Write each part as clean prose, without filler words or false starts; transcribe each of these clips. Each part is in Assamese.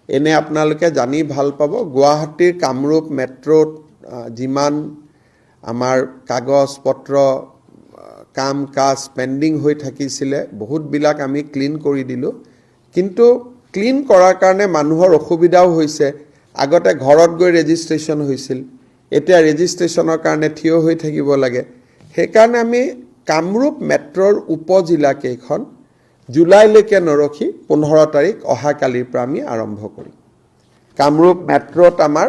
এনে আপোনালোকে জানি ভাল পাব গুৱাহাটীৰ কামৰূপ মেট্ৰত যিমান আমাৰ কাগজ পত্ৰ কাম কাজ পেন্ডিং হৈ থাকিছিলে বহুতবিলাক আমি ক্লিন কৰি দিলো কিন্তু ক্লিন কৰাৰ কাৰণে মানুহৰ অসুবিধাও হৈছে আগতে ঘৰত গৈ ৰেজিষ্ট্ৰেচন হৈছিল এতিয়া ৰেজিষ্ট্ৰেচনৰ কাৰণে থিয় হৈ থাকিব লাগে সেইকাৰণে আমি কামৰূপ মেট্ৰৰ উপজিলা কেইখন জুলাইলৈকে নৰখি 15 তাৰিখ অহাকালিৰ পৰা আমি আৰম্ভ কৰিম কামৰূপ মেট্ৰত আমাৰ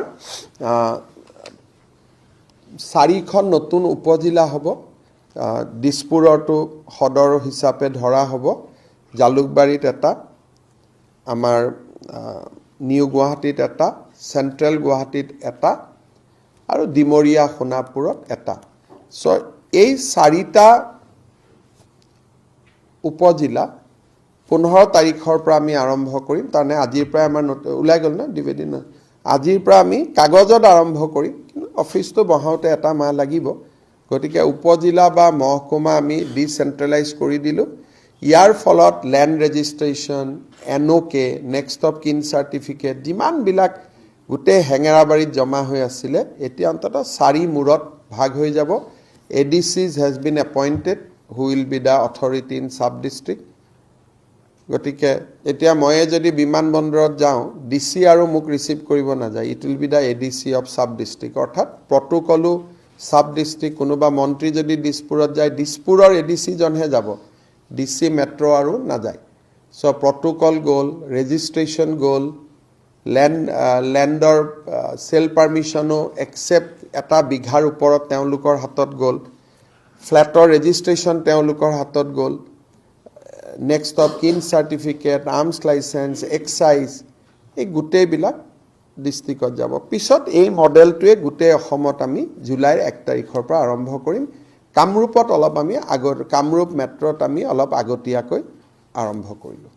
4খন নতুন উপজিলা হ'ব দিছপুৰটো সদৰ হিচাপে ধৰা হ'ব জালুকবাৰীত এটা আমাৰ নিউ গুৱাহাটীত এটা সেন্ট্ৰেল গুৱাহাটীত এটা আৰু ডিমৰিয়া সোণাপুৰত এটা সো এই 4টা উপজিলা 15 তাৰিখৰ পৰা আমি আৰম্ভ কৰিম তাৰনে আজিৰ পৰা আমাৰ ওলাই গল না দিবেদিন আজিৰ পৰা আমি কাগজত আৰম্ভ কৰিম অফিসটো বহাওতে এটা মাহ লাগিব গতিকে উপজিলা বা মহকুমা আমি ডিসেন্ট্ৰেলাইজ কৰি দিলো ইয়াৰ ফলত ল্যান্ড ৰেজিষ্ট্ৰেচন এনওকে নেক্সট অফ কিন সাৰ্টিফিকেট যিমান বিলাক গুটে হেঙেৰাবাৰীত জমা হৈ আছিল এতিয়া অন্তত 4 মূৰত ভাগ হৈ যাব ADCs has been appointed who will be the authority in sub district গতিকে এতিয়া মই যদি বিমানবন্দৰত যাওঁ ডিসি আৰু মোক ৰিসিভ কৰিব না যায় it will be the ADC of sub district অৰ্থাৎ প্ৰটোকলো সাব ডিস্ট্ৰিক্ট কোনোবা মন্ত্ৰী যদি দিছপুৰত যায় দিছপুৰৰ এডিসি জনহে যাব ডিসি মেট্ৰো আৰু না যায় সো প্ৰটোকল গোল ৰেজিষ্ট্ৰেচন গোল ল্যান্ডৰ সেল পাৰমিশনো একসেপ্ট এটা বিঘাৰ ওপৰত তেওঁলোকৰ হাতত গল ফ্ল্যাটৰ ৰেজিষ্ট্ৰেচন তেওঁলোকৰ হাতত গল next of kin certificate arms license excise এই গুটে বিলাক ডিস্ট্রিক্টত যাব পিছত এই মডেলটোৱে গুটে অসমত আমি জুলাইৰ 1 তাৰিখৰ পৰা আৰম্ভ কৰিম কামৰূপত অলপ আমি কামৰূপ মেট্ৰত আমি অলপ আগতীয়াকৈ আৰম্ভ কৰিলো